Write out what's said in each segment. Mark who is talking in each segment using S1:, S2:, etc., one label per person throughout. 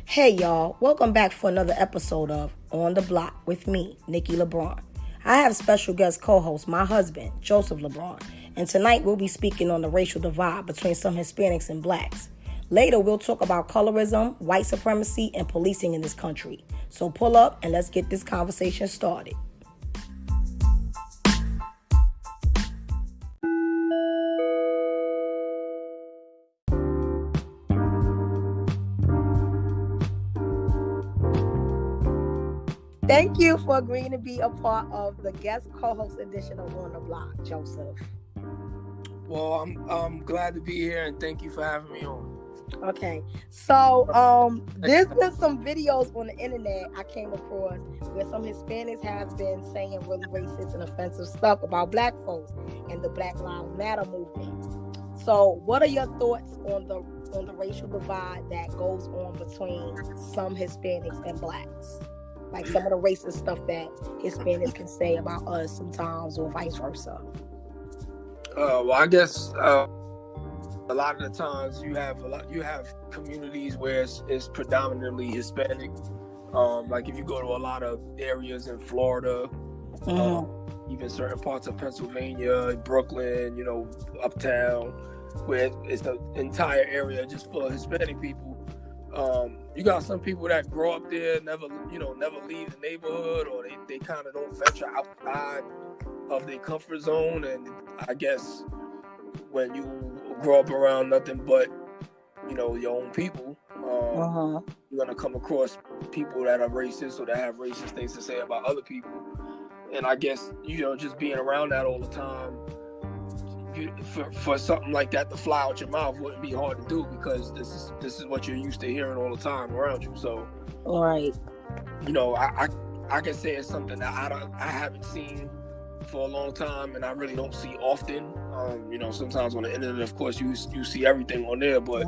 S1: Hey y'all, welcome back for another episode of On the Block with me, Nikki LeBron. I have special guest co-host, my husband, Joseph LeBron, and tonight we'll be speaking on the racial divide between some Hispanics and blacks. Later, we'll talk about colorism, white supremacy, and policing in this country. So pull up and let's get this conversation started. Thank you for agreeing to be a part of the guest co-host edition of On the Block, Joseph.
S2: Well, I'm glad to be here, and thank you for having me on.
S1: Okay, so there's been some videos on the internet I came across where some Hispanics have been saying really racist and offensive stuff about black folks and the Black Lives Matter movement. So, what are your thoughts on the racial divide that goes on between some Hispanics and blacks? Like some of the racist stuff that Hispanics can say about us sometimes, or vice versa.
S2: Well, I guess a lot of the times you have communities where it's predominantly Hispanic. Like if you go to a lot of areas in Florida, even certain parts of Pennsylvania, Brooklyn, uptown, where it's the entire area just full of Hispanic people. You got some people that grow up there, never leave the neighborhood, or they kind of don't venture outside of their comfort zone. And I guess when you grow up around nothing but, your own people, you're going to come across people that are racist or that have racist things to say about other people. And I guess, just being around that all the time, for something like that to fly out your mouth wouldn't be hard to do, because this is what you're used to hearing all the time around you. So,
S1: right,
S2: I can say it's something that I haven't seen for a long time, and I really don't see often. Sometimes on the internet, of course, you see everything on there, but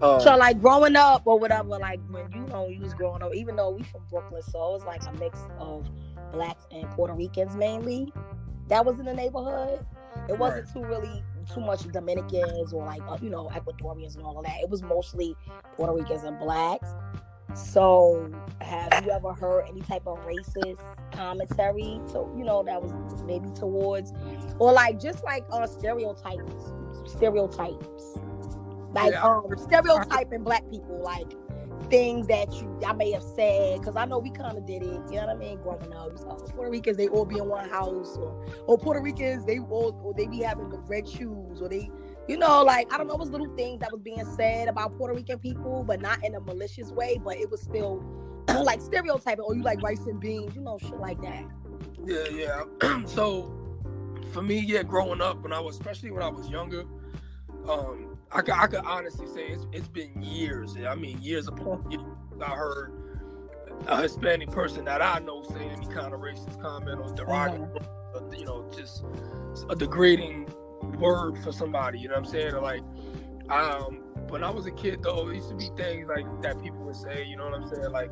S1: so like growing up or whatever, like when you was growing up, even though we from Brooklyn, so it was like a mix of blacks and Puerto Ricans mainly that was in the neighborhood. It wasn't too much Dominicans or like Ecuadorians and all of that. It was mostly Puerto Ricans and blacks. So have you ever heard any type of racist commentary that was maybe towards, or like just like stereotypes like stereotyping black people, like things that I may have said, because I know we kind of did it, you know what I mean, growing up. Puerto Ricans, they all be in one house, or Puerto Ricans, they be having the red shoes, or they, like, I don't know, it was little things that was being said about Puerto Rican people, but not in a malicious way, but it was still like stereotyping, or you like rice and beans, shit like that.
S2: Yeah. So for me, growing up, especially when I was younger, I could honestly say it's been years. I mean, years upon years. I heard a Hispanic person that I know say any kind of racist comment or derogatory, just a degrading word for somebody. You know what I'm saying? Or like, when I was a kid, though, there used to be things like that people would say. You know what I'm saying? Like,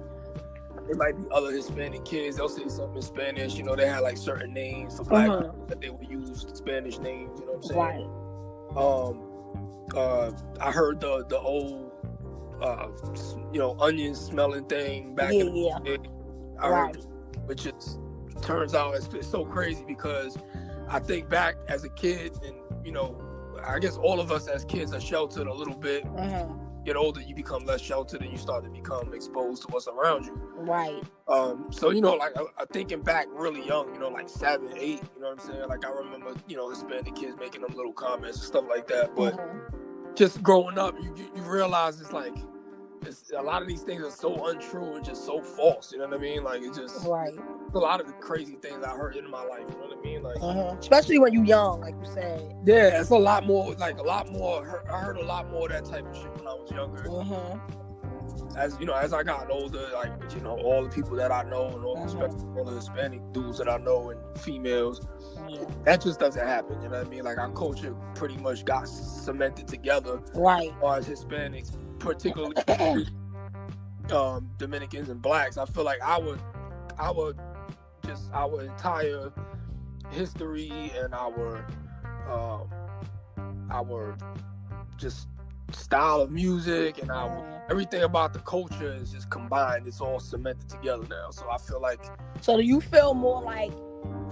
S2: there might be other Hispanic kids. They'll say something in Spanish. They had like certain names for black people that they would use Spanish names. You know what I'm saying?
S1: Right.
S2: I heard the old, onion smelling thing back in the day. I heard, which is turns out it's so crazy, because I think back as a kid, and I guess all of us as kids are sheltered a little bit. Get older, you become less sheltered, and you start to become exposed to what's around you.
S1: Right.
S2: So like thinking back really young, like 7, 8. You know what I'm saying? Like I remember, Hispanic kids making them little comments and stuff like that. But just growing up, you realize it's like a lot of these things are so untrue and just so false. You know what I mean? Like it's just a lot of the crazy things I heard in my life. You know what I mean? Like
S1: especially when you're young, like you said.
S2: Yeah, it's a lot more. I heard a lot more of that type of shit when I was younger. As I got older, like all the people that I know, and all the Hispanic dudes that I know and females, that just doesn't happen. You know what I mean? Like our culture pretty much got cemented together.
S1: Right.
S2: As far as Hispanics, particularly Dominicans and blacks, I feel like our entire history and our just style of music and everything about the culture is just combined. It's all cemented together now. So I feel like.
S1: So do you feel more like?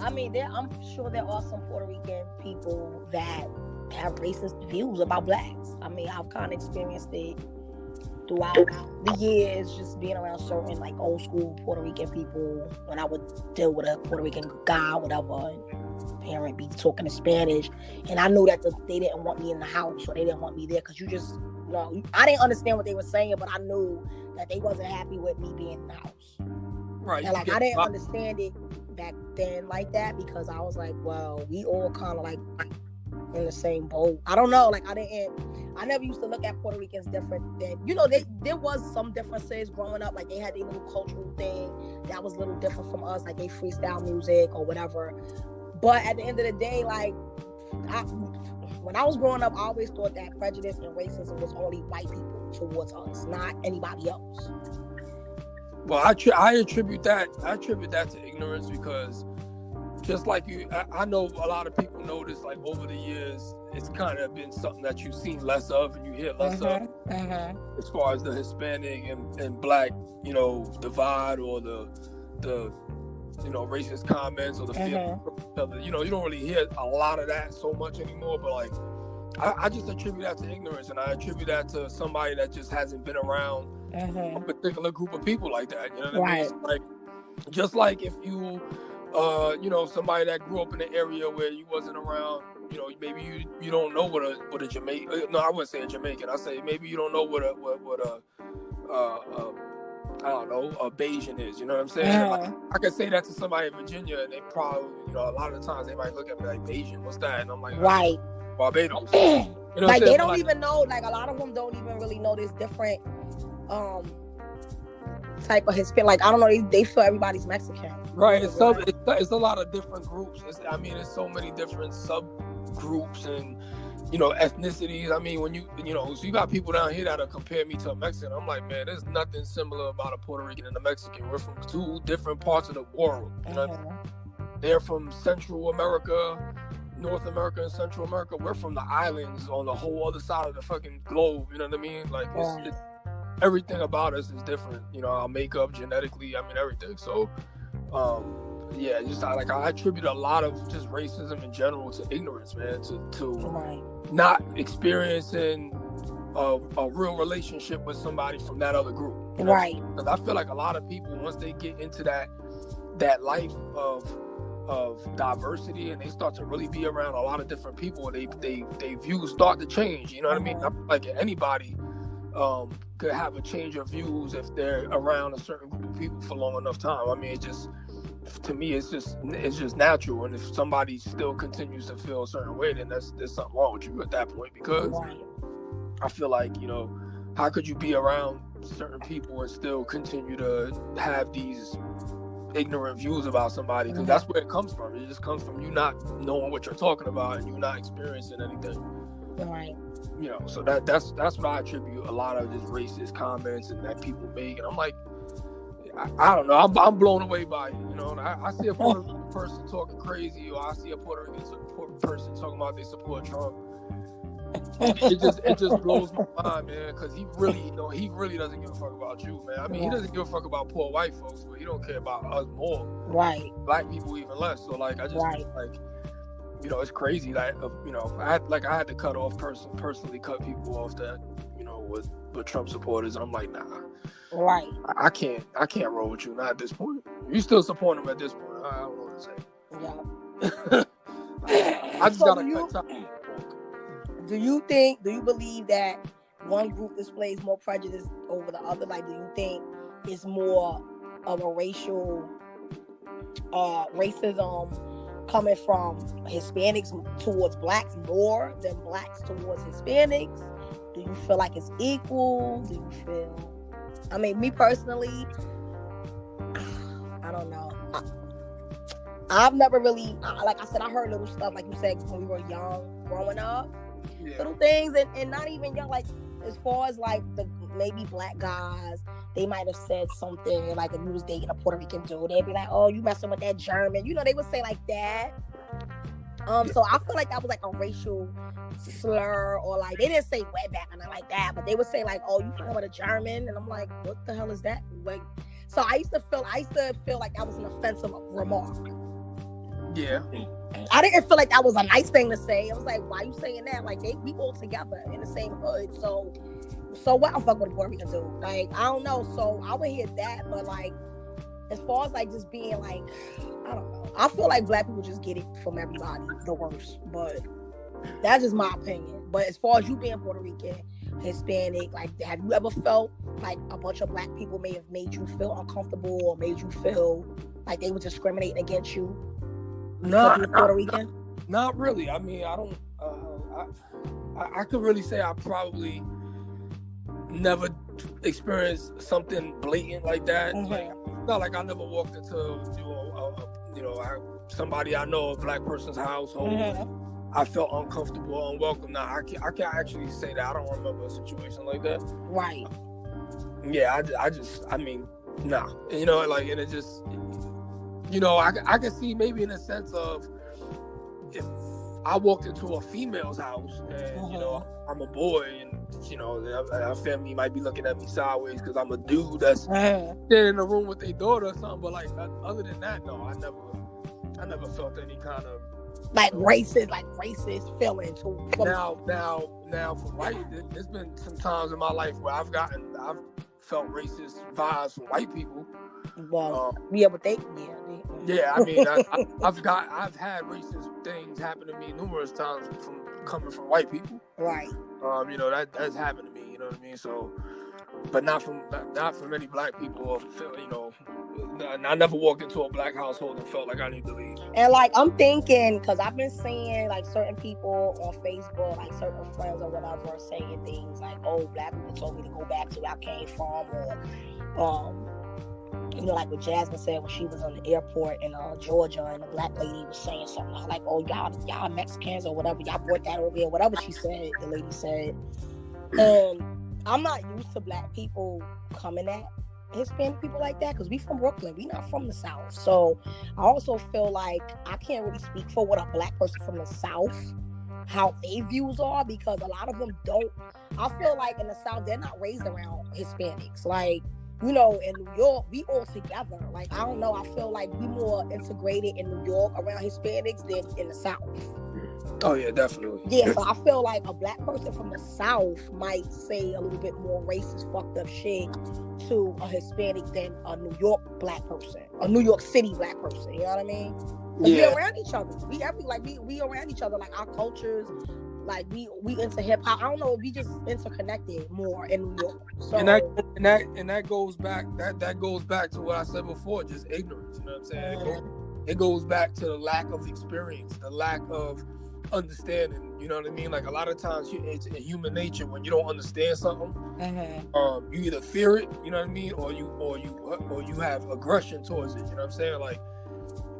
S1: I mean, I'm sure there are some Puerto Rican people that have racist views about blacks. I mean, I've kind of experienced it throughout the years, just being around certain like old school Puerto Rican people. When I would deal with a Puerto Rican guy, whatever, and parent be talking in Spanish, and I knew that they didn't want me in the house or they didn't want me there because I didn't understand what they were saying, but I knew that they wasn't happy with me being in the house.
S2: Right.
S1: And like I didn't understand it back then like that because I was like, well, we all kind of like in the same boat. I don't know. Like I never used to look at Puerto Ricans different than, there was some differences growing up. Like they had their little cultural thing that was a little different from us. Like they freestyle music or whatever. But at the end of the day, like when I was growing up, I always thought that prejudice and racism was only white people towards us, not anybody else.
S2: Well, I attribute that to ignorance because just like you, I know a lot of people notice like over the years, it's kind of been something that you've seen less of and you hear less of as far as the Hispanic and Black, divide or the racist comments or the feeling of you don't really hear a lot of that so much anymore. But like, I just attribute that to ignorance, and I attribute that to somebody that just hasn't been around a particular group of people like that. You know what I mean? Like, just like if you, somebody that grew up in an area where you wasn't around, maybe you don't know what a Jamaican. No, I wouldn't say a Jamaican. I say maybe you don't know what I don't know, a Bayesian is, you know what I'm saying? Like, I could say that to somebody in Virginia, and they probably, a lot of the times they might look at me like, Bayesian, what's that? And I'm like,
S1: right.
S2: Barbados.
S1: Like they don't even know, like a lot of them don't even really know this different type of Hispanic. Like I don't know, they feel everybody's Mexican.
S2: Right. It's a lot of different groups. It's so many different subgroups and ethnicities. I mean, when so you got people down here that'll compare me to a Mexican. I'm like, man, there's nothing similar about a Puerto Rican and a Mexican. We're from two different parts of the world. You know what I mean? They're from Central America, North America, and Central America. We're from the islands on the whole other side of the fucking globe. You know what I mean? Like, everything about us is different. Our makeup, genetically, I mean, everything. So, I attribute a lot of just racism in general to ignorance, man. To not experiencing a real relationship with somebody from that other group.
S1: Right.
S2: Because I feel like a lot of people, once they get into that life of diversity and they start to really be around a lot of different people, they views start to change. You know what I mean? I feel like anybody could have a change of views if they're around a certain group of people for long enough time. I mean, to me, it's just natural. And if somebody still continues to feel a certain way, then there's something wrong with you at that point. Because I feel like, how could you be around certain people and still continue to have these ignorant views about somebody? Because that's where it comes from. It just comes from you not knowing what you're talking about and you not experiencing anything.
S1: Right.
S2: So that's what I attribute a lot of this racist comments and that people make. And I'm like, I don't know. I'm blown away by it. I see a Puerto Rican person talking crazy, or I see a Puerto Rican person talking about they support Trump. It just blows my mind, man. Because he really doesn't give a fuck about you, man. I mean, he doesn't give a fuck about poor white folks, but he don't care about us more. Right. Black people even less. So like, I just feel like, it's crazy that I had to cut off personally cut people off that with Trump supporters. I'm like, nah.
S1: Right.
S2: I can't roll with you, not at this point. You still support him at this point. I don't know what to say. I just gotta cut time.
S1: Do you believe that one group displays more prejudice over the other? Like, do you think it's more of a racial racism coming from Hispanics towards blacks more than blacks towards Hispanics? Do you feel like it's equal? Do you feel... I mean, me personally, I don't know. I've never really, like I said, I heard little stuff, like you said, when we were young, growing up. Yeah. Little things, and not even young, like, as far as, like, the maybe black guys, they might have said something, like, if you was dating a Puerto Rican dude, they'd be like, oh, you messing with that German. They would say like that. So I feel like that was like a racial slur, or like they didn't say wetback or nothing like that, but they would say like, "Oh, you fucking with a German," and I'm like, "What the hell is that?" Like, so I used to feel like that was an offensive remark.
S2: Yeah.
S1: I didn't feel like that was a nice thing to say. I was like, "Why are you saying that?" Like we all together in the same hood, so what the fuck would a Puerto Rican do? Like, I don't know. So I would hear that, but like, as far as like just being like, I don't know. I feel like black people just get it from everybody the worst, but that's just my opinion. But as far as you being Puerto Rican, Hispanic, like, have you ever felt like a bunch of black people may have made you feel uncomfortable or made you feel like they were discriminating against you?
S2: No,
S1: Puerto Rican?
S2: Not really. I mean, I don't. I could really say I probably never experienced something blatant like that.
S1: Mm-hmm.
S2: Like, it's not like I never walked into somebody I know, a black person's household. Mm-hmm. I felt uncomfortable, unwelcome. Now I can't actually say that. I don't remember a situation like that.
S1: Right.
S2: Yeah, I mean, nah. And it just, I can see maybe in a sense of if I walked into a female's house and, mm-hmm. I'm a boy and, our family might be looking at me sideways because I'm a dude that's sitting in a room with their daughter or something. But like, other than that, no, I never felt any kind of
S1: racist feeling
S2: now for white, there's been some times in my life where I've felt racist vibes from white people.
S1: Well,
S2: yeah, I mean, I've had racist things happen to me numerous times coming from white people.
S1: Right.
S2: That's happened to me. You know what I mean? So, but not from any black people. Or I never walked into a black household and felt like I need to leave.
S1: And like, I'm thinking, because I've been seeing like certain people on Facebook, like certain friends or whatever, saying things like, "Oh, black people told me to go back to where I came from," or like what Jasmine said when she was on the airport in Georgia, and the black lady was saying something like, "Oh, y'all Mexicans or whatever, y'all brought that over here," whatever she said, the lady said. And I'm not used to black people coming at Hispanic people like that because we from Brooklyn, we not from the South. So I also feel like I can't really speak for what a black person from the South, how their views are, because a lot of them don't. I feel like in the South they're not raised around Hispanics. Like, in New York, we all together. Like, I don't know, I feel like we more integrated in New York around Hispanics than in the South.
S2: Oh, yeah, definitely.
S1: Yeah, so I feel like a black person from the South might say a little bit more racist, fucked up shit to a Hispanic than a New York black person, a New York City black person. You know what I mean? Yeah. We around each other. We around each other. Like, our cultures, like we into hip hop. I don't know. We just interconnected more in New York. So,
S2: and that goes back. That goes back to what I said before. Just ignorance. You know what I'm saying? It goes back to the lack of experience, the lack of understanding. You know what I mean? Like, a lot of times it's in human nature when you don't understand something. Mm-hmm. You either fear it. You know what I mean? Or you have aggression towards it. You know what I'm saying? Like,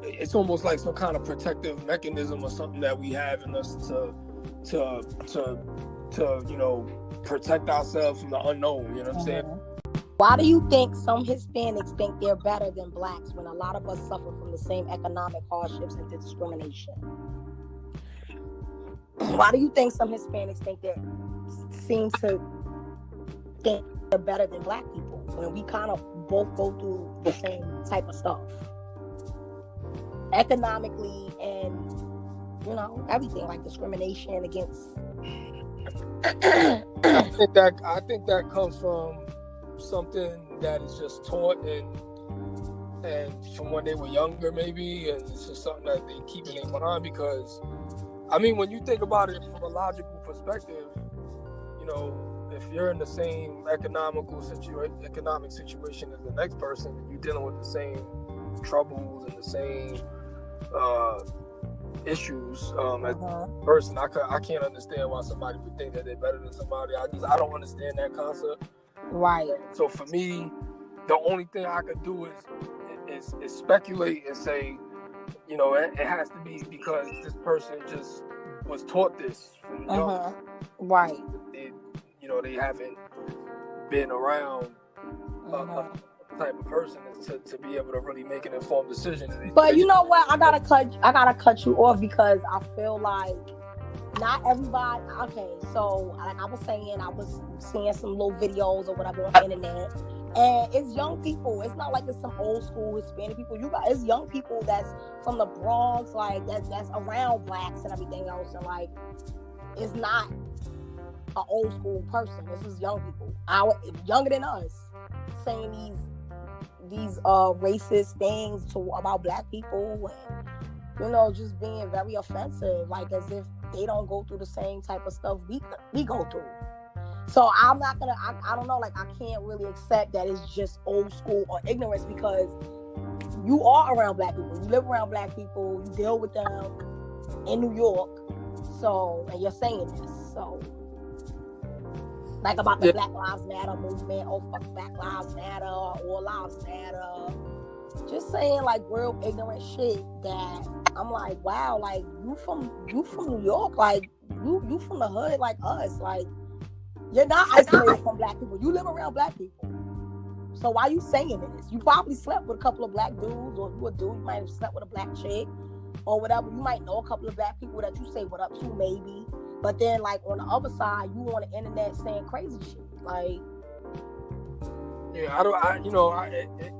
S2: it's almost like some kind of protective mechanism or something that we have in us to protect ourselves from the unknown. You know what I'm saying?
S1: Why do you think some Hispanics think they're better than blacks when a lot of us suffer from the same economic hardships and discrimination? Why do you think some Hispanics seem to think they're better than black people when we kind of both go through the same type of stuff economically and everything, like discrimination against?
S2: I think that comes from something that is just taught and from when they were younger, maybe, and it's just something that they keep in their mind. Because, I mean, when you think about it from a logical perspective, if you're in the same economic situation as the next person, and you're dealing with the same troubles and the same issues as a person, I can't understand why somebody would think that they're better than somebody. I don't understand that concept.
S1: Right.
S2: So for me, the only thing I could do is speculate and say, it has to be because this person just was taught this from young.
S1: Right.
S2: They haven't been around type of person to be able to really make an informed decision.
S1: But you know what? I gotta cut you off because I feel like not everybody. Okay, so like I was saying, I was seeing some little videos or whatever on the internet, and it's young people. It's not like it's some old school Hispanic people. It's young people that's from the Bronx, like that's around blacks and everything else, and like it's not an old school person. This is young people, younger than us, saying these racist things about black people, and just being very offensive, like as if they don't go through the same type of stuff we go through. So I'm not gonna, I don't know, like I can't really accept that it's just old school or ignorance, because you are around black people, you live around black people, you deal with them in New York, so, and you're saying this, so like about the Black Lives Matter movement, fuck Black Lives Matter, all lives matter, just saying like real ignorant shit that I'm like, wow, like you from New York, like you from the hood like us, like you're not isolated from black people, you live around black people, so why you saying this? You probably slept with a couple of black dudes, or if you a dude, you might have slept with a black chick or whatever. You might know a couple of black people that you say what up to, maybe. But then, like, on the other side, you on the internet saying crazy shit. Like,
S2: yeah,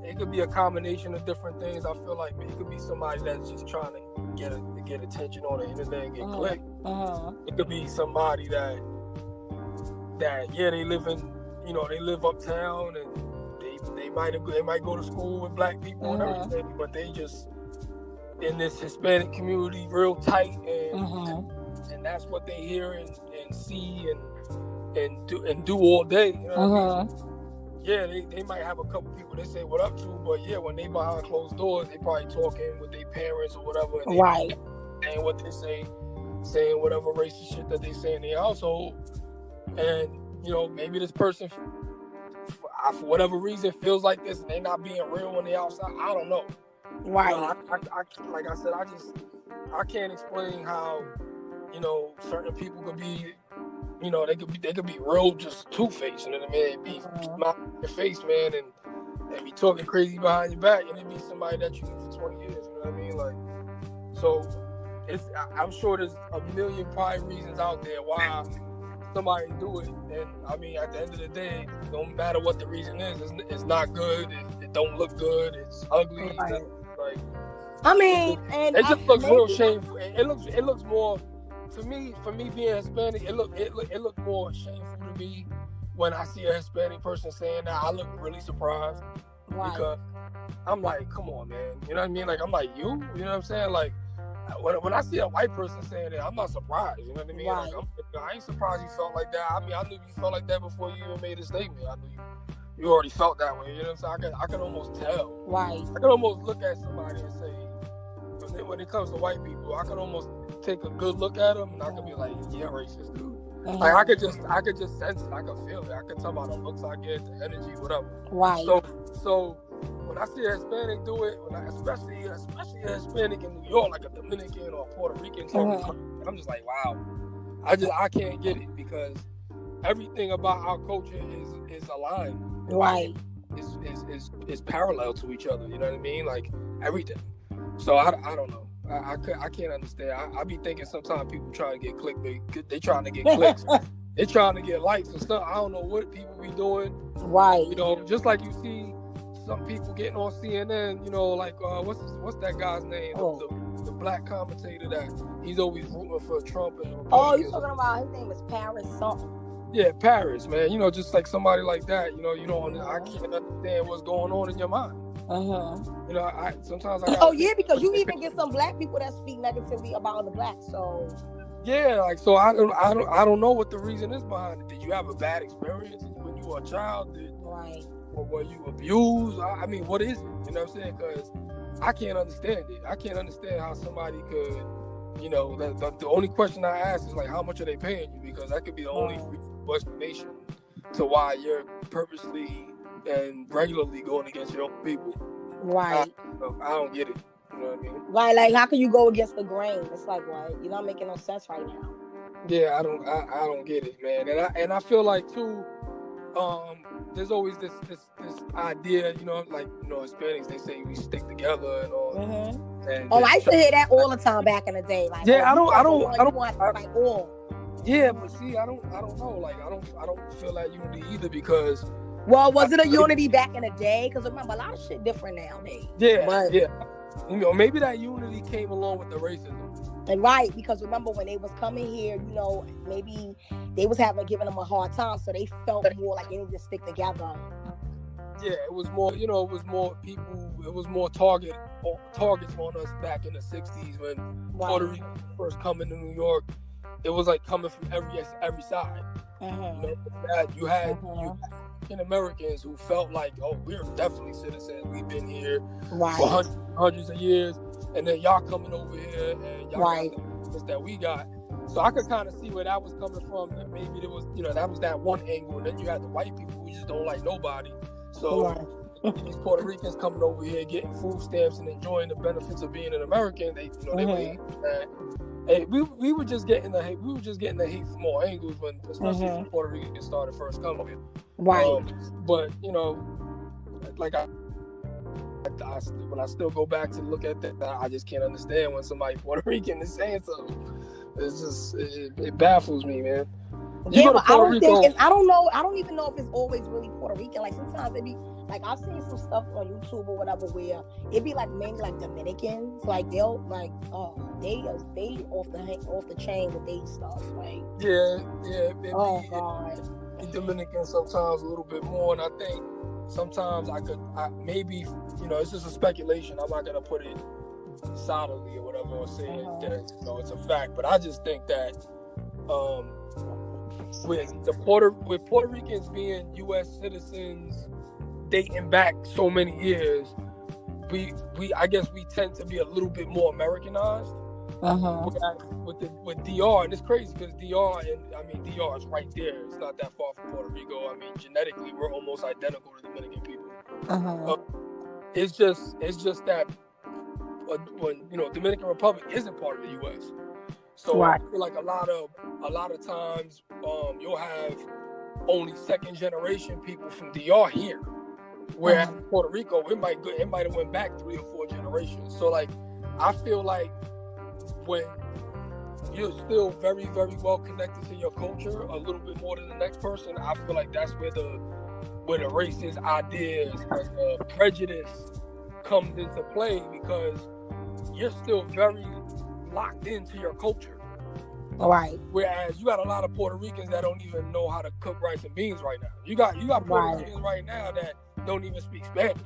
S2: it could be a combination of different things. I feel like it could be somebody that's just trying to get attention on the internet and get clicked. It could be somebody that they live uptown and they might go to school with black people and everything, but they just in this Hispanic community real tight, and that's what they hear and see and do all day. You know what I mean? Yeah, they might have a couple people they say what up to, but yeah, when they behind closed doors, they probably talking with their parents or whatever, and they saying what they say, saying whatever racist shit that they say in their household, and maybe this person for whatever reason feels like this, and they not being real on the outside. I don't know.
S1: Right.
S2: I like I said, I can't explain how certain people could be, they could be real just two-faced, you know what I mean? Be smiling in your face, man, and be talking crazy behind your back, and it be somebody that you knew for 20 years, you know what I mean? Like, so I'm sure there's a million probably reasons out there why somebody do it, and I mean, at the end of the day, no matter what the reason is, it's not good, it don't look good, it's ugly, like,
S1: I mean,
S2: it just looks real shameful. It looks more, to me, for me being Hispanic, it looked more shameful to me when I see a Hispanic person saying that. I look really surprised, because I'm like, come on, man, you know what I mean? Like, I'm like, you know what I'm saying? Like, when I see a white person saying that, I'm not surprised, you know what I mean? Like, I ain't surprised you felt like that. I mean, I knew you felt like that before you even made a statement. I knew you already felt that way, you know what I'm saying? I can almost tell.
S1: Right.
S2: I can almost look at somebody and say, when it comes to white people, I can almost take a good look at them and I can be like, yeah, racist, dude. Like, I could just sense it. I could feel it. I could tell by the looks I get, the energy, whatever.
S1: Right.
S2: So when I see a Hispanic do it, especially a Hispanic in New York, like a Dominican or a Puerto Rican, I'm just like, wow. I can't get it, because everything about our culture is aligned.
S1: Right.
S2: Is parallel to each other. You know what I mean? Like, everything. So I don't know. I can't understand. I be thinking sometimes people trying to get clickbait. They trying to get clicks. They trying to get likes and stuff. I don't know what people be doing.
S1: Right.
S2: Just like you see some people getting on CNN. Like what's that guy's name? The black commentator that he's always rooting for Trump and Republicans.
S1: You talking about, his name is Paris something.
S2: Yeah, Paris, man. Just like somebody like that. I can't understand what's going on in your mind. Sometimes
S1: because you even get some black people that speak negatively about the blacks. So
S2: yeah, like, so I don't know what the reason is behind it. Did you have a bad experience when you were a child?
S1: Right.
S2: Or were you abused? I mean, what is it? You know what I'm saying? Because I can't understand it. I can't understand how somebody could. The only question I ask is like, how much are they paying you? Because that could be the only explanation to why you're purposely and regularly going against your own people.
S1: Right.
S2: I don't get it. You know what I mean?
S1: Right, like, how can you go against the grain? It's like, what? You're not making no sense right now.
S2: Yeah, I don't get it, man. And I feel like too, there's always this idea, like Hispanics, they say we stick together and all.
S1: Mm-hmm.
S2: And
S1: I used to hear that all the time back in the day. Like,
S2: yeah, I don't.
S1: Like all.
S2: Yeah, but see, I don't know. Like, I don't feel that unity either because.
S1: Well, was it a unity back in the day? Because remember, a lot of shit different nowadays.
S2: Yeah, yeah. Maybe that unity came along with the racism.
S1: And right, because remember when they was coming here, maybe they was giving them a hard time, so they felt more like they needed to stick together.
S2: Yeah, it was more, it was more people, it was more targets on us back in the 60s when Puerto Rico first coming to New York. It was like coming from every side. You had African Americans who felt like, oh, we're definitely citizens. We've been here for hundreds of years, and then y'all coming over here and y'all got the things that we got. So I could kind of see where that was coming from. And maybe there was, that was that one angle. And then you had the white people who just don't like nobody. So these Puerto Ricans coming over here getting food stamps and enjoying the benefits of being an American, they were hating that. Hey, we were just getting the hate. We were just getting the hate from all angles when, especially when Puerto Ricans started first coming here.
S1: Right.
S2: But like when I still go back to look at that, I just can't understand when somebody Puerto Rican is saying something. It's just it baffles me, man.
S1: Yeah, but I don't know. I don't even know if it's always really Puerto Rican. Like sometimes it be like I've seen some stuff on YouTube or whatever where it be like mainly like Dominicans. Like they'll like they off the chain with their stuff. Like
S2: God, Dominicans sometimes a little bit more, and I think sometimes I maybe it's just a speculation. I'm not gonna put it solidly or whatever or say that it's a fact, but I just think that with Puerto Ricans being U.S. citizens dating back so many years, I guess we tend to be a little bit more Americanized. With DR, and it's crazy because DR is right there. It's not that far from Puerto Rico. I mean, genetically, we're almost identical to Dominican people. It's just that when Dominican Republic isn't part of the U.S. So I feel like a lot of times you'll have only second generation people from DR here, whereas Puerto Rico it might have went back 3 or 4 generations. So like I feel like when you're still very, very well connected to your culture, a little bit more than the next person, I feel like that's where the racist ideas and the prejudice comes into play because you're still very locked into your culture.
S1: Right.
S2: Whereas you got a lot of Puerto Ricans that don't even know how to cook rice and beans right now. You got Puerto Ricans right now that don't even speak Spanish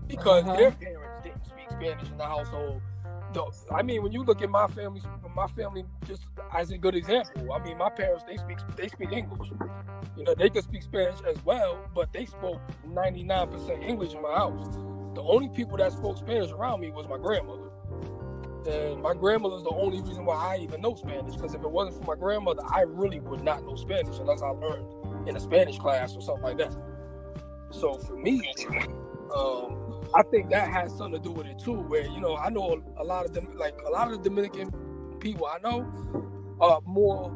S2: because their parents didn't speak Spanish in the household. I mean, when you look at my family just as a good example. I mean, my parents they speak English. They could speak Spanish as well, but they spoke 99% English in my house. The only people that spoke Spanish around me was my grandmother. And my grandmother's the only reason why I even know Spanish, because if it wasn't for my grandmother, I really would not know Spanish unless I learned in a Spanish class or something like that. So for me, I think that has something to do with it too, where I know a lot of them, like a lot of the Dominican people I know are more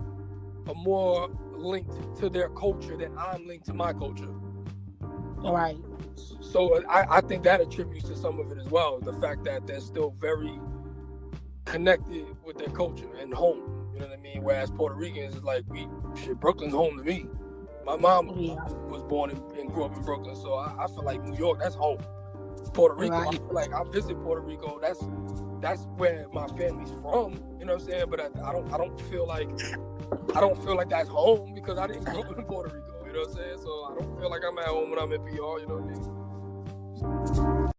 S2: linked to their culture than I'm linked to my culture.
S1: Right.
S2: So I think that attributes to some of it as well, the fact that they're still very connected with their culture and home. You know what I mean? Whereas Puerto Ricans is like, Brooklyn's home to me. My mom was born and grew up in Brooklyn, so I feel like New York, that's home. Puerto Rico, I feel like I visit Puerto Rico. That's where my family's from. You know what I'm saying? But I don't feel like that's home because I didn't grow up in Puerto Rico. You know what I'm saying? So I don't feel like I'm at home when I'm in PR. You know what I mean?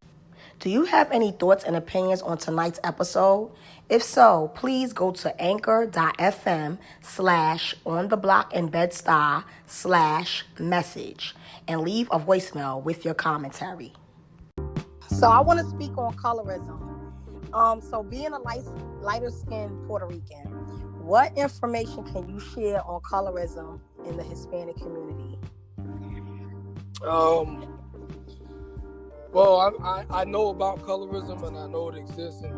S1: Do you have any thoughts and opinions on tonight's episode? If so, please go to anchor.fm /ontheblockandbedstar/message and leave a voicemail with your commentary. So I want to speak on colorism. So being a lighter skinned Puerto Rican, what information can you share on colorism in the Hispanic community?
S2: Well, I know about colorism and I know it exists, and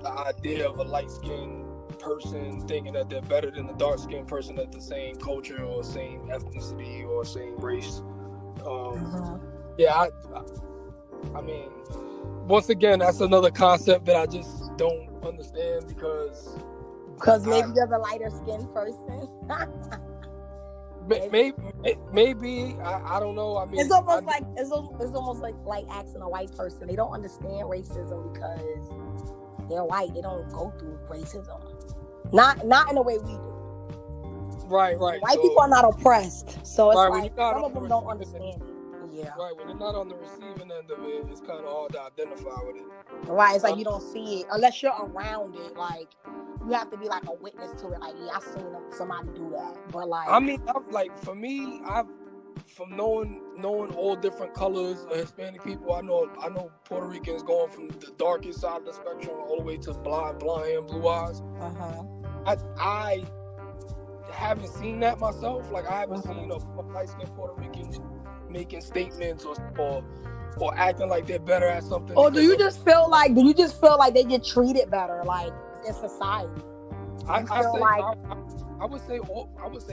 S2: the idea of a light-skinned person thinking that they're better than the dark-skinned person at the same culture or same ethnicity or same race. Yeah, I mean, once again, that's another concept that I just don't understand because
S1: maybe you're the lighter skinned person.
S2: maybe I don't know. I mean,
S1: it's almost like asking a white person. They don't understand racism because they're white. They don't go through racism. Not in the way we do.
S2: Right.
S1: White people are not oppressed, so it's like some of them don't understand it. Yeah.
S2: Right, when you're not on the receiving end of it, it's kind of hard to identify with it.
S1: Right, it's like you don't see it unless you're around it. Like you have to be like a witness to it. Like, yeah, I seen somebody do that. But like,
S2: I mean, for me, from knowing all different colors of Hispanic people, I know Puerto Ricans going from the darkest side of the spectrum all the way to blonde hair and blue eyes. I haven't seen that myself. Like I haven't seen a light-skinned Puerto Rican making statements or acting like they're better at something.
S1: Or do you just feel like they get treated better, like in society?
S2: I would say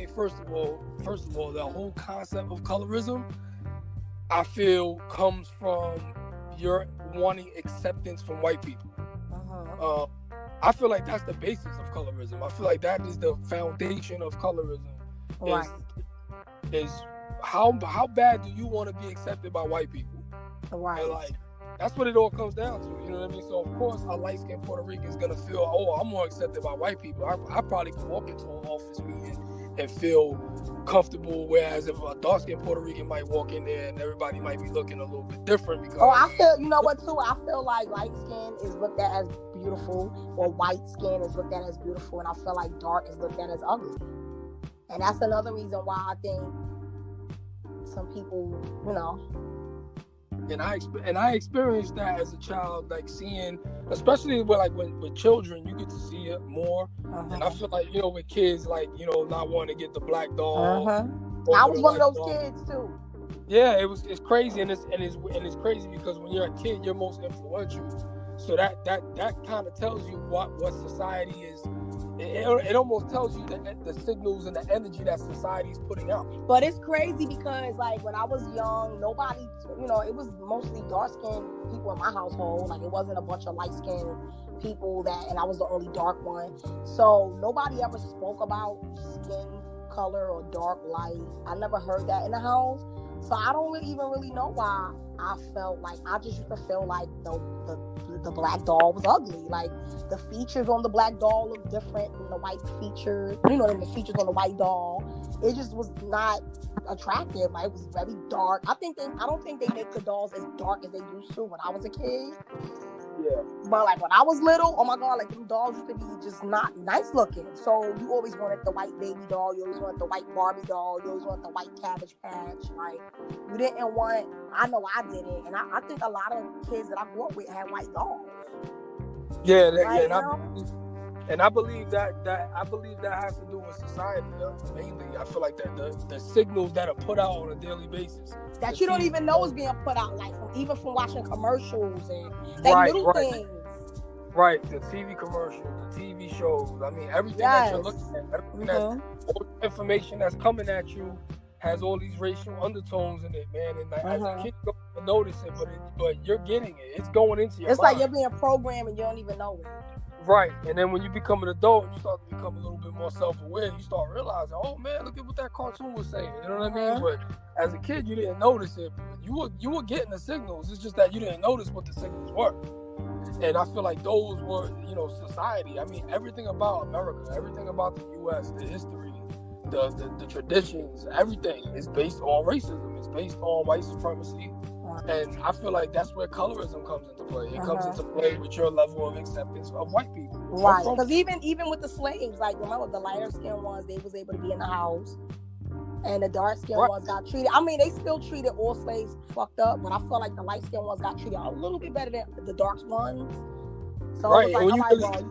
S2: first of all, the whole concept of colorism, I feel comes from your wanting acceptance from white people. I feel like that's the basis of colorism. I feel like that is the foundation of colorism.
S1: Right.
S2: Is how bad do you want to be accepted by white people?
S1: Right.
S2: And like that's what it all comes down to. You know what I mean? So of course a light-skinned Puerto Rican is gonna feel, oh, I'm more accepted by white people. I probably can walk into an office meeting and feel comfortable, whereas if a dark-skinned Puerto Rican might walk in there and everybody might be looking a little bit different because
S1: I feel, you know what too? I feel like light skin is looked at as beautiful, or white skin is looked at as beautiful, and I feel like dark is looked at as ugly. And that's another reason why I think some people, you know.
S2: And I experienced that as a child, like seeing, especially with children, you get to see it more. And I feel like, you know, with kids, like, you know, not wanting to get the black doll.
S1: I was one of those kids too.
S2: Yeah, it's crazy, and it's crazy because when you're a kid, you're most influential. So that kind of tells you what society is. It almost tells you the signals and the energy that society is putting out.
S1: But it's crazy because, like, when I was young, nobody, you know, it was mostly dark-skinned people in my household. Like, it wasn't a bunch of light-skinned people and I was the only dark one. So nobody ever spoke about skin color or dark light. I never heard that in the house. So I don't even really know why I felt like, I just used to feel like the black doll was ugly. Like, the features on the black doll look different than the white features. You know, than the features on the white doll. It just was not attractive. Like, it was very dark. I don't think they make the dolls as dark as they used to when I was a kid.
S2: Yeah.
S1: But like when I was little, oh my god, like them dolls used to be just not nice looking. So you always wanted the white baby doll, you always wanted the white Barbie doll, you always wanted the white Cabbage Patch. Like, you didn't want, I know I didn't, and I think a lot of kids that I grew up with had white dolls.
S2: Yeah, and I believe that has to do with society, mainly. I feel like that the signals that are put out on a daily basis
S1: that you don't even know is being put out, like even from watching commercials and like little things.
S2: Right, the TV commercials, the TV shows. I mean, everything that you're looking at, everything all the information that's coming at you has all these racial undertones in it, man. And like, as a kid, you don't notice it, but you're getting it. It's going into your mind.
S1: Like you're being programmed and you don't even know it.
S2: Right, and then when you become an adult and you start to become a little bit more self-aware, you start realizing, oh man, look at what that cartoon was saying. You know what I mean? But as a kid, you didn't notice it. You were getting the signals. It's just that you didn't notice what the signals were. And I feel like those were, you know, society. I mean, everything about America, everything about the U.S., the history, the traditions, everything is based on racism. It's based on white supremacy. And I feel like that's where colorism comes into play. It comes into play with your level of acceptance of white people.
S1: Right. Because even with the slaves, like, remember the lighter skinned ones, they was able to be in the house. And the dark skinned ones got treated. I mean, they still treated all slaves fucked up, but I feel like the light skinned ones got treated a little bit better than the dark ones. So it was like,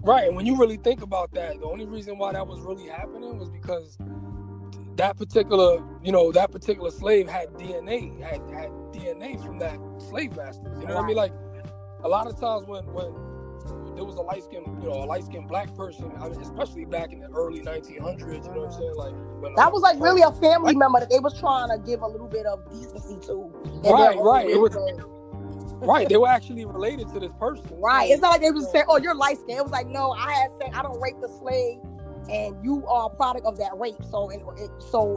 S2: right. And when you really think about that, the only reason why that was really happening was because that particular slave had DNA from that slave masters. You know what I mean? Like, a lot of times when there was a light skinned black person, I mean, especially back in the early 1900s. You know what I'm saying? Like
S1: that was like really a family member that they was trying to give a little bit of decency to.
S2: Right. It was right. They were actually related to this person.
S1: Right. So, it's not like they was saying, "Oh, you're light skinned." It was like, "No, I don't rape the slave, and you are a product of that rape. So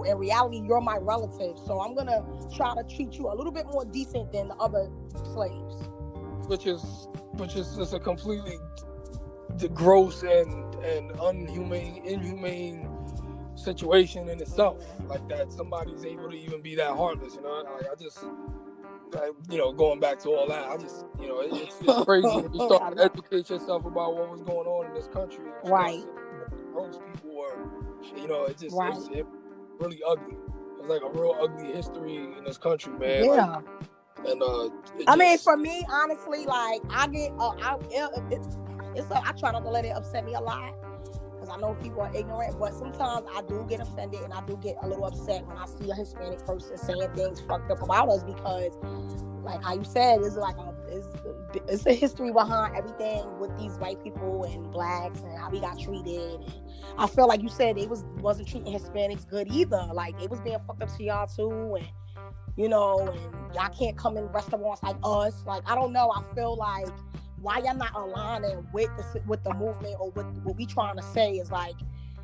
S1: in reality, you're my relative. So I'm gonna try to treat you a little bit more decent than the other slaves." Which is
S2: just a completely gross and inhumane situation in itself. Like that somebody's able to even be that heartless. You know, going back to all that, it's crazy when you start to educate yourself about what was going on in this country.
S1: Right.
S2: Most people were, it's really ugly. It's like a real ugly history in this country, man.
S1: Yeah.
S2: Like, and
S1: for me, honestly, like I get, I try not to let it upset me a lot because I know people are ignorant, but sometimes I do get offended and I do get a little upset when I see a Hispanic person saying things fucked up about us because, like how you said, it's a history behind everything with these white people and blacks and how we got treated. And I feel like you said they wasn't treating Hispanics good either. Like it was being fucked up to y'all too, and and y'all can't come in restaurants like us. Like I don't know. I feel like why y'all not aligning with the movement or with what we trying to say is like,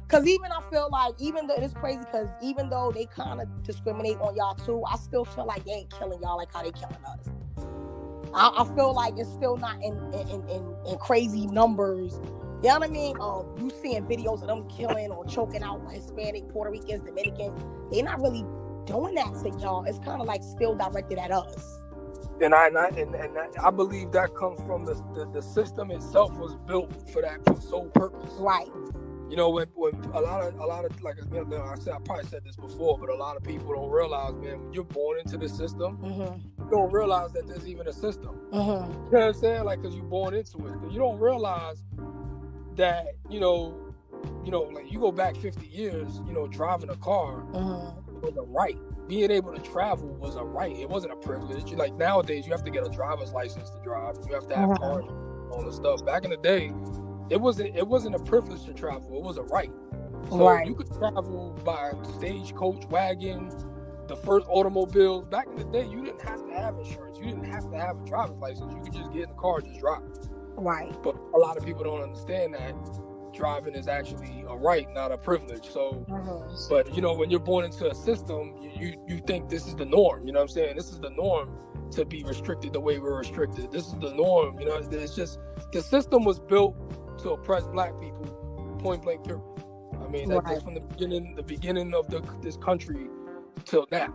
S1: because even I feel like even though it's crazy because even though they kind of discriminate on y'all too, I still feel like they ain't killing y'all like how they killing us. I feel like it's still not in crazy numbers. You know what I mean? You seeing videos of them killing or choking out Hispanic, Puerto Ricans, Dominicans. They're not really doing that to y'all. It's kind of like still directed at us.
S2: And I believe that comes from the system itself was built for that sole purpose.
S1: Right.
S2: When a lot of like I said, I probably said this before, but a lot of people don't realize, man, when you're born into the system, you don't realize that there's even a system. You know what I'm saying? Like, because you're born into it, because you don't realize that like you go back 50 years, driving a car was a right. Being able to travel was a right. It wasn't a privilege. Like nowadays, you have to get a driver's license to drive. You have to have cars, all the stuff. Back in the day, it wasn't a privilege to travel. It was a right. So you could travel by stagecoach, wagon, the first automobiles. Back in the day, you didn't have to have insurance. You didn't have to have a driver's license. You could just get in the car and just drive.
S1: Right.
S2: But a lot of people don't understand that driving is actually a right, not a privilege. So, but when you're born into a system, you think this is the norm. You know what I'm saying? This is the norm to be restricted the way we're restricted. This is the norm. It's just the system was built to oppress black people, point blank period. I mean, that's from the beginning of this country till now.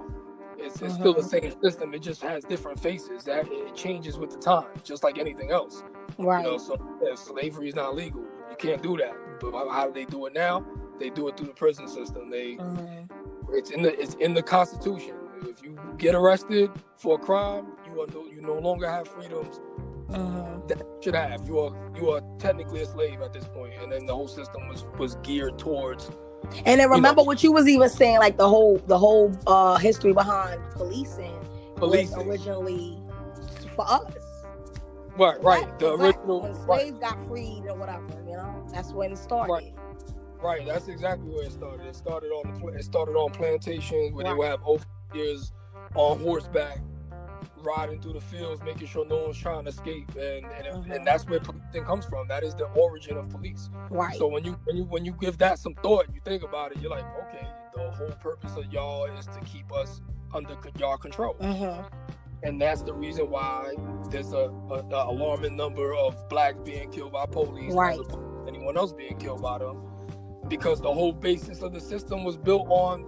S2: It's still the same system. It just has different faces. That it changes with the time, just like anything else.
S1: Right.
S2: So slavery is not legal. You can't do that. But how do they do it now? They do it through the prison system. It's in the Constitution. If you get arrested for a crime, you no longer have freedoms that you should have. You are technically a slave at this point. And then the whole system was geared towards.
S1: And then remember what you was even saying, like the whole history behind policing was originally for us.
S2: Right. The original
S1: when slaves got freed or whatever, that's when it started.
S2: Right. That's exactly where it started. It started on plantations where they would have overseers on horseback riding through the fields, making sure no one's trying to escape, and that's where policing comes from. That is the origin of police.
S1: Right.
S2: So when you give that some thought, you think about it, you're like, okay, the whole purpose of y'all is to keep us under y'all control. And that's the reason why there's a alarming number of blacks being killed by police, as opposed to anyone else being killed by them, because the whole basis of the system was built on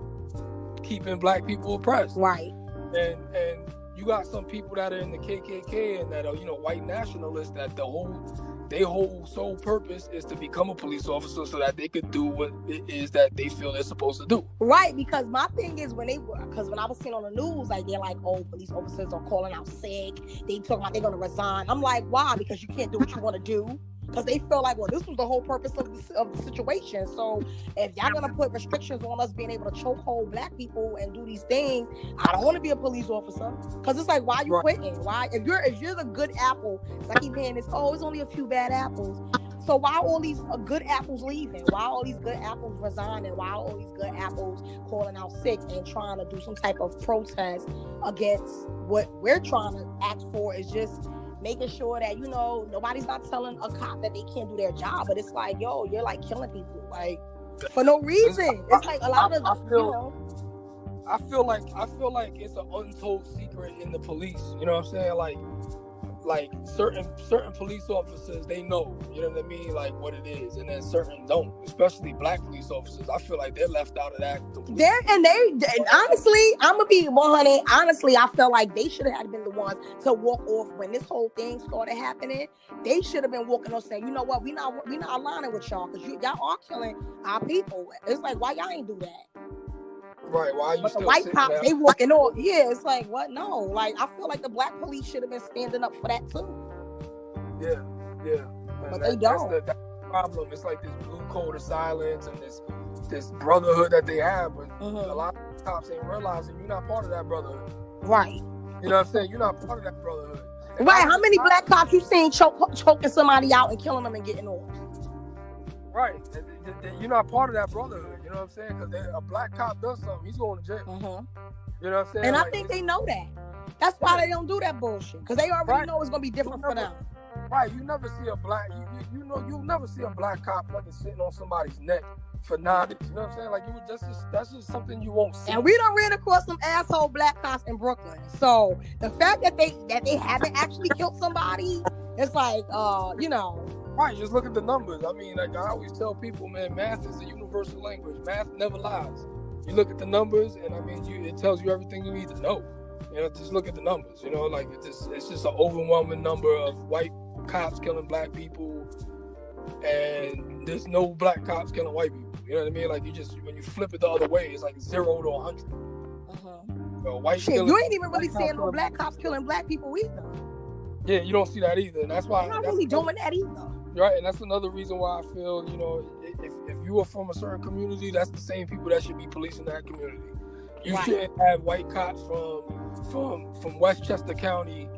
S2: keeping black people oppressed.
S1: Right.
S2: And you got some people that are in the KKK and that are white nationalists that their whole sole purpose is to become a police officer so that they could do what it is that they feel they're supposed to do.
S1: Right, because my thing is when I was seeing on the news, like they're like, oh, police officers are calling out sick. They talking about they're gonna resign. I'm like, why? Because you can't do what you want to do. because they feel like, well, this was the whole purpose of the situation. So if y'all gonna put restrictions on us being able to chokehold black people and do these things, I don't want to be a police officer. Because it's like, why are you quitting? Why, if you're the good apple? I keep hearing this. Oh, it's only a few bad apples. So why all these good apples leaving? Why all these good apples resigning? Why all these good apples calling out sick and trying to do some type of protest against what we're trying to act for? Is just making sure that, you know, nobody's not telling a cop that they can't do their job. But it's like, yo, you're like killing people, like, for no reason. It's like a lot of,
S2: I feel like it's an untold secret in the police. You know what I'm saying? Like certain police officers, they know, you know what I mean, like what it is, and then certain don't, especially black police officers. I feel like they're left out of that completely.
S1: And honestly, I'm gonna be 100. Honestly, I feel like they should have been the ones to walk off when this whole thing started happening. They should have been walking off saying, you know what, we not aligning with y'all because y'all are killing our people. It's like, why y'all ain't do that?
S2: Right, why are you
S1: but
S2: still
S1: the white cops,
S2: there?
S1: they walking off. Yeah, it's like, what? No, like, I feel like the black police should have been standing up for that too.
S2: Yeah.
S1: But they don't.
S2: That's the problem. It's like this blue code of silence and this brotherhood that they have, but a lot of cops ain't realizing you're not part of that brotherhood.
S1: Right.
S2: You know what I'm saying? You're not part of that brotherhood. And
S1: right. How many black cops you seen choking somebody out and killing them and getting off?
S2: Right. You're not part of that brotherhood. You know what I'm saying? Because a black cop does something, he's going to jail. You know what I'm saying?
S1: And I think they know that. That's why they don't do that bullshit. Because they already know it's going to be different for them.
S2: Right. You never see a black, you'll never see a black cop fucking sitting on somebody's neck for nodding. You know what I'm saying? Like, that's just something you won't see.
S1: And we done ran across some asshole black cops in Brooklyn. So the fact that they haven't actually killed somebody, it's like, you know.
S2: Right, just look at the numbers. I mean, like I always tell people, man, math is a universal language. Math never lies. You look at the numbers, and I mean, it tells you everything you need to know. You know, just look at the numbers. You know, like it's just an overwhelming number of white cops killing black people, and there's no black cops killing white people. You know what I mean? Like when you flip it the other way, it's like 0 to 100. So white
S1: shit, you ain't even really seeing no black cops killing black people either.
S2: Yeah, you don't see that either, and that's why.
S1: They're not really doing that either.
S2: Right, and that's another reason why I feel, you know, if you are from a certain community, that's the same people that should be policing that community. You shouldn't have white cops from Westchester County,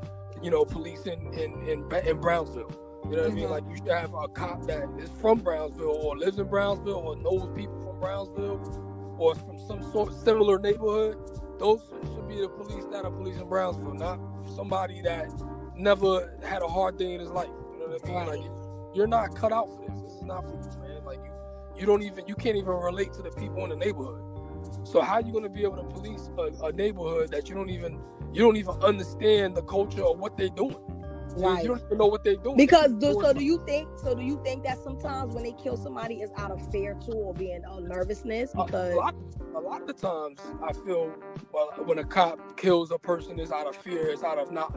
S2: you know, policing in Brownsville. You know what I mean? Like, you should have a cop that is from Brownsville or lives in Brownsville or knows people from Brownsville or from some sort of similar neighborhood. Those should be the police that are policing Brownsville, not somebody that never had a hard day in his life. You know what I mean? Like, you're not cut out for this. This is not for you, man. Like you can't even relate to the people in the neighborhood. So how are you going to be able to police a neighborhood that you don't even understand the culture of what they're doing? Right. You don't even know what they're doing.
S1: Because do you think that sometimes when they kill somebody is out of fear too, or being nervousness? Because
S2: a lot of the times I feel when a cop kills a person, it's out of fear, it's out of not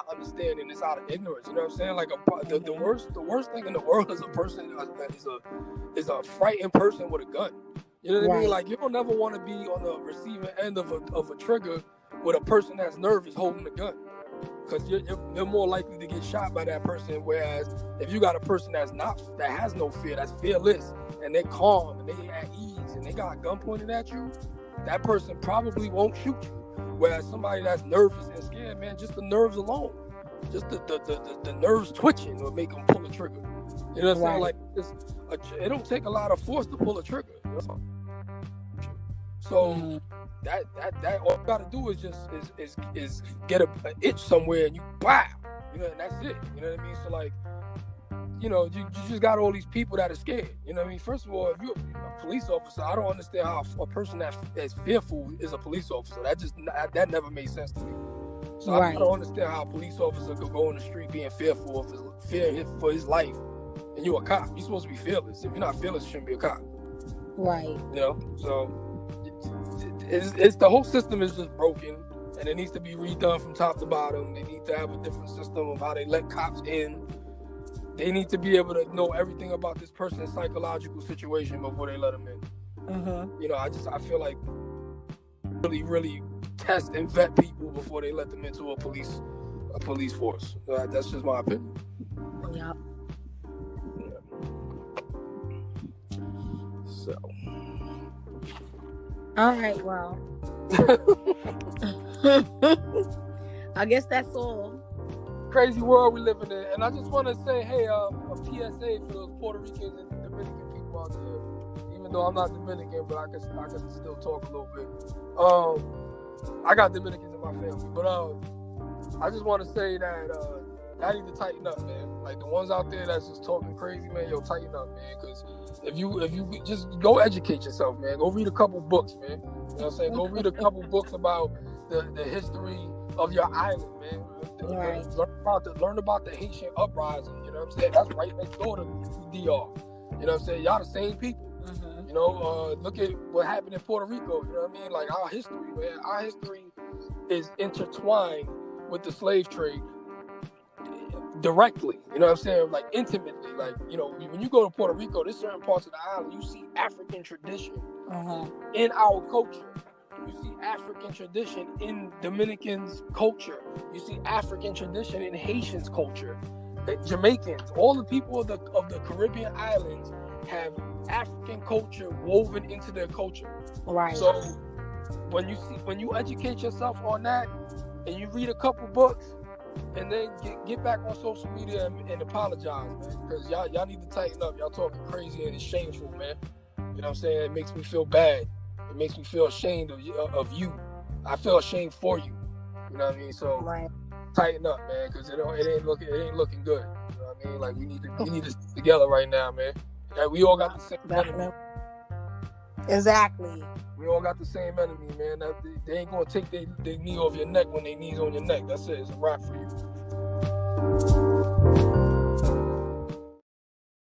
S2: understanding, it's out of ignorance. You know what I'm saying? Like the worst thing in the world is a person is a frightened person with a gun. You know what I mean? Like, you don't never want to be on the receiving end of a trigger with a person that's nervous holding a gun. Because you're more likely to get shot by that person. Whereas if you got a person that has no fear, that's fearless, and they're calm and they at ease and they got a gun pointed at you, that person probably won't shoot you. Whereas somebody that's nervous and scared, man, just the nerves alone, just the nerves twitching will make them pull a trigger. You know what I'm saying? Like, it don't take a lot of force to pull a trigger. You know? So that all you gotta do is is get an itch somewhere and you wow, you know, and that's it. You know what I mean? So, like, you know, you just got all these people that are scared. You know what I mean? First of all, if you're a police officer, I don't understand how a person that's fearful is a police officer. That never made sense to me. So I don't understand how a police officer could go on the street being fearful of for his life, and you're a cop. You're supposed to be fearless. If you're not fearless, you shouldn't be a cop. Right. You know, so it's the whole system is just broken, and it needs to be redone from top to bottom. They need to have a different system of how they let cops in. They need to be able to know everything about this person's psychological situation before they let them in. You know, I feel like really test and vet people before they let them into a police force. That's just my opinion.
S1: Yeah.
S2: So.
S1: All right, well. I guess that's all.
S2: Crazy world we living in. And I just want to say, hey, a PSA for those Puerto Ricans and Dominican people out there. Even though I'm not Dominican, but I can still talk a little bit. I got Dominicans in my family, but I just want to say that I need to tighten up, man. Like the ones out there that's just talking crazy, man, yo, tighten up, man. Because if you just go educate yourself, man. Go read a couple books, man. You know what I'm saying? Go read a couple books about the history of your island, man.
S1: Right.
S2: Learn about the Haitian uprising. You know what I'm saying? That's right next door to DR. You know what I'm saying? Y'all the same people. Mm-hmm. You know, look at what happened in Puerto Rico. You know what I mean? Like our history, man. Our history is intertwined with the slave trade directly. You know what I'm saying? Like intimately. Like, you know, when you go to Puerto Rico, there's certain parts of the island you see African tradition in our culture. You see African tradition in Dominicans' culture. You see African tradition in Haitians' culture. Jamaicans, all the people of the Caribbean islands have African culture woven into their culture.
S1: Right.
S2: So when you educate yourself on that, and you read a couple books, and then get back on social media and apologize, man, because y'all need to tighten up. Y'all talking crazy and it's shameful, man. You know what I'm saying? It makes me feel bad. It makes me feel ashamed of you. I feel ashamed for you. You know what I mean? So tighten up, man, because it ain't looking good. You know what I mean? Like we need to stick together right now, man. Like, we all got the same enemy.
S1: Exactly.
S2: We all got the same enemy, man. They ain't gonna take their knee off your neck when they knees on your neck. That's it. It's a wrap for you.